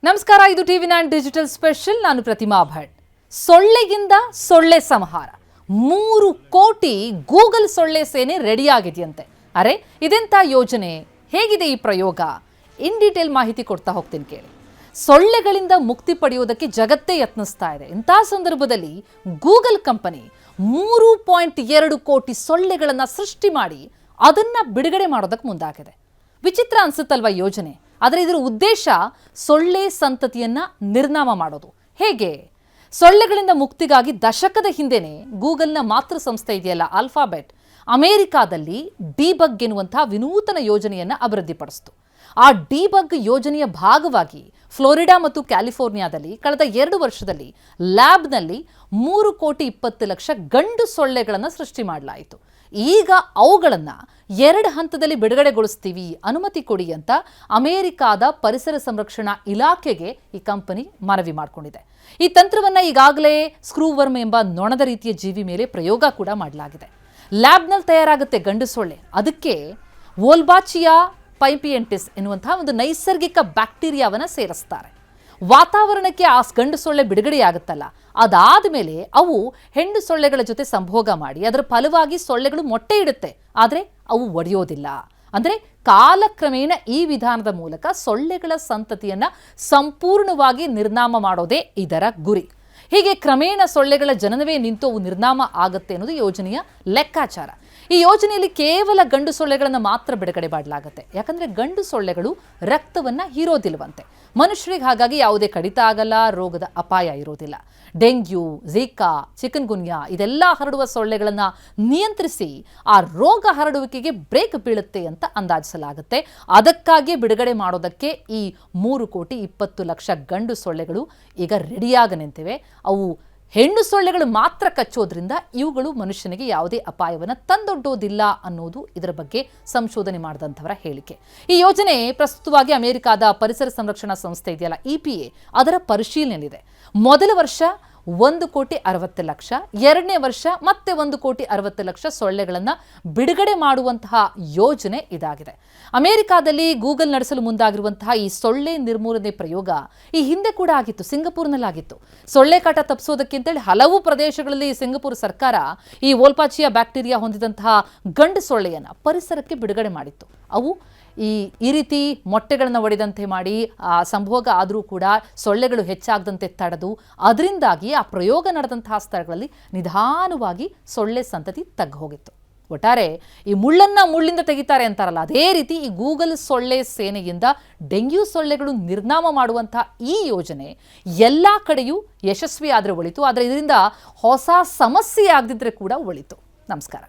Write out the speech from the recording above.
ನಮಸ್ಕಾರ, ಇದು ಟಿವಿ9 digital special. ನಾನು ಪ್ರತಿಮಾ ಭಟ್. ಸೊಳ್ಳೆಗಿಂದ ಸೊಳ್ಳೆ ಸಂಹಾರ 3 ಕೋಟಿ ಗೂಗಲ್ ಸೊಳ್ಳೆ ಸೇನೆ ರೆಡಿಯಾಗಿದೆಯಂತೆ. ಅರೆ, ಇದೆಂತ ಯೋಜನೆ, ಹೇಗಿದೆ ಈ ಪ್ರಯೋಗ? ಇನ್ ಡೀಟೇಲ್ ಮಾಹಿತಿ ಕೊಡ್ತಾ ಹೋಗ್ತೀನಿ, ಕೇಳಿ. ಸೊಳ್ಳೆಗಳಿಂದ ಮುಕ್ತಿ ಪಡೆಯೋದಕ್ಕೆ ಜಗತ್ತೇ ಯತ್ನಿಸ್ತಾ ಇದೆ. ಇಂಥ ಸಂದರ್ಭದಲ್ಲಿ ಗೂಗಲ್ ಕಂಪನಿ 3.2 ಕೋಟಿ ಸೊಳ್ಳೆಗಳನ್ನು ಸೃಷ್ಟಿ ಮಾಡಿ ಅದನ್ನ ಬಿಡುಗಡೆ ಮಾಡೋದಕ್ಕೆ ಮುಂದಾಗಿದೆ. ವಿಚಿತ್ರ ಅನ್ಸುತ್ತಲ್ವಾ ಯೋಜನೆ? ಆದರೆ ಇದರ ಉದ್ದೇಶ ಸೊಳ್ಳೆ ಸಂತತಿಯನ್ನ ನಿರ್ನಾಮ ಮಾಡೋದು. ಹೇಗೆ? ಸೊಳ್ಳೆಗಳಿಂದ ಮುಕ್ತಿಗಾಗಿ ದಶಕದ ಹಿಂದೆನೆ ಗೂಗಲ್ನ ಮಾತೃ ಸಂಸ್ಥೆ ಇದೆಯಲ್ಲ, ಆಲ್ಫಾಬೆಟ್, ಅಮೆರಿಕಾದಲ್ಲಿ ಡಿಬಗ್ ಎನ್ನುವಂತಹ ವಿನೂತನ ಯೋಜನೆಯನ್ನು ಅಭಿವೃದ್ಧಿಪಡಿಸಿತು. ಆ ಡಿಬಗ್ ಯೋಜನೆಯ ಭಾಗವಾಗಿ ಫ್ಲೋರಿಡಾ ಮತ್ತು ಕ್ಯಾಲಿಫೋರ್ನಿಯಾದಲ್ಲಿ ಕಳೆದ 2 ವರ್ಷದಲ್ಲಿ ಲ್ಯಾಬ್ನಲ್ಲಿ 3,20,00,000 ಗಂಡು ಸೊಳ್ಳೆಗಳನ್ನು ಸೃಷ್ಟಿ ಮಾಡಲಾಯಿತು. ಈಗ ಅವುಗಳನ್ನು 2 ಹಂತದಲ್ಲಿ ಬಿಡುಗಡೆಗೊಳಿಸ್ತೀವಿ, ಅನುಮತಿ ಕೊಡಿ ಅಂತ ಅಮೆರಿಕಾದ ಪರಿಸರ ಸಂರಕ್ಷಣಾ ಇಲಾಖೆಗೆ ಈ ಕಂಪನಿ ಮನವಿ ಮಾಡಿಕೊಂಡಿದೆ. ಈ ತಂತ್ರವನ್ನು ಈಗಾಗಲೇ ಸ್ಕ್ರೂವರ್ಮ್ ಎಂಬ ನೊಣದ ರೀತಿಯ ಜೀವಿ ಮೇಲೆ ಪ್ರಯೋಗ ಕೂಡ ಮಾಡಲಾಗಿದೆ. ಲ್ಯಾಬ್ನಲ್ಲಿ ತಯಾರಾಗುತ್ತೆ ಗಂಡು ಸೊಳ್ಳೆ. ಅದಕ್ಕೆ ವೋಲ್ಬಾಚಿಯಾ ಪೈಪಿಯೆಂಟಿಸ್ ಎನ್ನುವಂತಹ ಒಂದು ನೈಸರ್ಗಿಕ ಬ್ಯಾಕ್ಟೀರಿಯಾವನ್ನು ಸೇರಿಸ್ತಾರೆ. ವಾತಾವರಣಕ್ಕೆ ಆ ಗಂಡು ಸೊಳ್ಳೆ ಬಿಡುಗಡೆಯಾಗುತ್ತಲ್ಲ, ಅದಾದ ಮೇಲೆ ಅವು ಹೆಣ್ಣು ಸೊಳ್ಳೆಗಳ ಜೊತೆ ಸಂಭೋಗ ಮಾಡಿ ಅದರ ಫಲವಾಗಿ ಸೊಳ್ಳೆಗಳು ಮೊಟ್ಟೆ ಇಡುತ್ತೆ. ಆದರೆ ಅವು ಒಡೆಯೋದಿಲ್ಲ. ಅಂದರೆ ಕಾಲಕ್ರಮೇಣ ಈ ವಿಧಾನದ ಮೂಲಕ ಸೊಳ್ಳೆಗಳ ಸಂತತಿಯನ್ನು ಸಂಪೂರ್ಣವಾಗಿ ನಿರ್ನಾಮ ಮಾಡೋದೇ ಇದರ ಗುರಿ. ಹೀಗೆ ಕ್ರಮೇಣ ಸೊಳ್ಳೆಗಳ ಜನನವೇ ನಿಂತು ಅವು ನಿರ್ನಾಮ ಆಗುತ್ತೆ ಅನ್ನೋದು ಯೋಜನೆಯ ಲೆಕ್ಕಾಚಾರ. ಈ ಯೋಜನೆಯಲ್ಲಿ ಕೇವಲ ಗಂಡು ಸೊಳ್ಳೆಗಳನ್ನು ಮಾತ್ರ ಬಿಡುಗಡೆ ಮಾಡಲಾಗುತ್ತೆ. ಯಾಕಂದರೆ ಗಂಡು ಸೊಳ್ಳೆಗಳು ರಕ್ತವನ್ನು ಹೀರೋದಿಲ್ವಂತೆ. ಮನುಷ್ಯರಿಗೆ ಹಾಗಾಗಿ ಯಾವುದೇ ಕಡಿತ ಆಗಲ್ಲ, ರೋಗದ ಅಪಾಯ ಇರೋದಿಲ್ಲ. ಡೆಂಗ್ಯೂ, ಝಿಕಾ, ಚಿಕನ್ ಗುನ್ಯಾ ಇದೆಲ್ಲ ಹರಡುವ ಸೊಳ್ಳೆಗಳನ್ನು ನಿಯಂತ್ರಿಸಿ ಆ ರೋಗ ಹರಡುವಿಕೆಗೆ ಬ್ರೇಕ್ ಬೀಳುತ್ತೆ ಅಂತ ಅಂದಾಜಿಸಲಾಗುತ್ತೆ. ಅದಕ್ಕಾಗಿ ಬಿಡುಗಡೆ ಮಾಡೋದಕ್ಕೆ ಈ 3,20,00,000 ಗಂಡು ಸೊಳ್ಳೆಗಳು ಈಗ ರೆಡಿಯಾಗಿ ನಿಂತಿವೆ. ಅವು ಹೆಣ್ಣು ಸೊಳ್ಳೆಗಳು ಮಾತ್ರ ಕಚ್ಚೋದ್ರಿಂದ ಇವುಗಳು ಮನುಷ್ಯನಿಗೆ ಯಾವುದೇ ಅಪಾಯವನ್ನು ತಂದೊಡ್ಡೋದಿಲ್ಲ ಅನ್ನೋದು ಇದರ ಬಗ್ಗೆ ಸಂಶೋಧನೆ ಮಾಡಿದಂಥವರ ಹೇಳಿಕೆ. ಈ ಯೋಜನೆ ಪ್ರಸ್ತುತವಾಗಿ ಅಮೆರಿಕಾದ ಪರಿಸರ ಸಂರಕ್ಷಣಾ ಸಂಸ್ಥೆ ಇದೆಯಲ್ಲ, EPA, ಅದರ ಪರಿಶೀಲನೆಯಲ್ಲಿದೆ. ಮೊದಲ ವರ್ಷ 1,60,00,000, ಎರಡನೇ ವರ್ಷ ಮತ್ತೆ 1,60,00,000 ಸೊಳ್ಳೆಗಳನ್ನು ಬಿಡುಗಡೆ ಮಾಡುವಂತಹ ಯೋಜನೆ ಇದಾಗಿದೆ. ಅಮೆರಿಕಾದಲ್ಲಿ ಗೂಗಲ್ ನಡೆಸಲು ಮುಂದಾಗಿರುವಂತಹ ಈ ಸೊಳ್ಳೆ ನಿರ್ಮೂಲನೆ ಪ್ರಯೋಗ ಈ ಹಿಂದೆ ಕೂಡ ಆಗಿತ್ತು, ಸಿಂಗಪೂರ್ನಲ್ಲಾಗಿತ್ತು. ಸೊಳ್ಳೆ ಕಾಟ ತಪ್ಪಿಸೋದಕ್ಕಿಂತೇಳಿ ಹಲವು ಪ್ರದೇಶಗಳಲ್ಲಿ ಸಿಂಗಪೂರ್ ಸರ್ಕಾರ ಈ ವೋಲ್ಪಾಚಿಯಾ ಬ್ಯಾಕ್ಟೀರಿಯಾ ಹೊಂದಿದಂತಹ ಗಂಡು ಸೊಳ್ಳೆಯನ್ನು ಪರಿಸರಕ್ಕೆ ಬಿಡುಗಡೆ ಮಾಡಿತ್ತು. ಅವು ಈ ರೀತಿ ಮೊಟ್ಟೆಗಳನ್ನು ಒಡೆದಂತೆ ಮಾಡಿ ಸಂಭೋಗ ಆದರೂ ಕೂಡ ಸೊಳ್ಳೆಗಳು ಹೆಚ್ಚಾಗದಂತೆ ತಡೆದು ಅದರಿಂದಾಗಿ ಆ ಪ್ರಯೋಗ ನಡೆದಂತಹ ಸ್ಥಳಗಳಲ್ಲಿ ನಿಧಾನವಾಗಿ ಸೊಳ್ಳೆ ಸಂತತಿ ತಗ್ಗಿ ಹೋಗಿತ್ತು. ಒಟ್ಟಾರೆ ಈ ಮುಳ್ಳಿಂದ ತೆಗಿತಾರೆ ಅಂತಾರಲ್ಲ, ಅದೇ ರೀತಿ ಈ ಗೂಗಲ್ ಸೊಳ್ಳೆ ಸೇನೆಯಿಂದ ಡೆಂಗ್ಯೂ ಸೊಳ್ಳೆಗಳು ನಿರ್ನಾಮ ಮಾಡುವಂತಹ ಈ ಯೋಜನೆ ಎಲ್ಲ ಕಡೆಯೂ ಯಶಸ್ವಿ ಆದರೆ ಒಳಿತು. ಆದರೆ ಇದರಿಂದ ಹೊಸ ಸಮಸ್ಯೆ ಆಗದಿದ್ದರೆ ಕೂಡ ಒಳಿತು. ನಮಸ್ಕಾರ.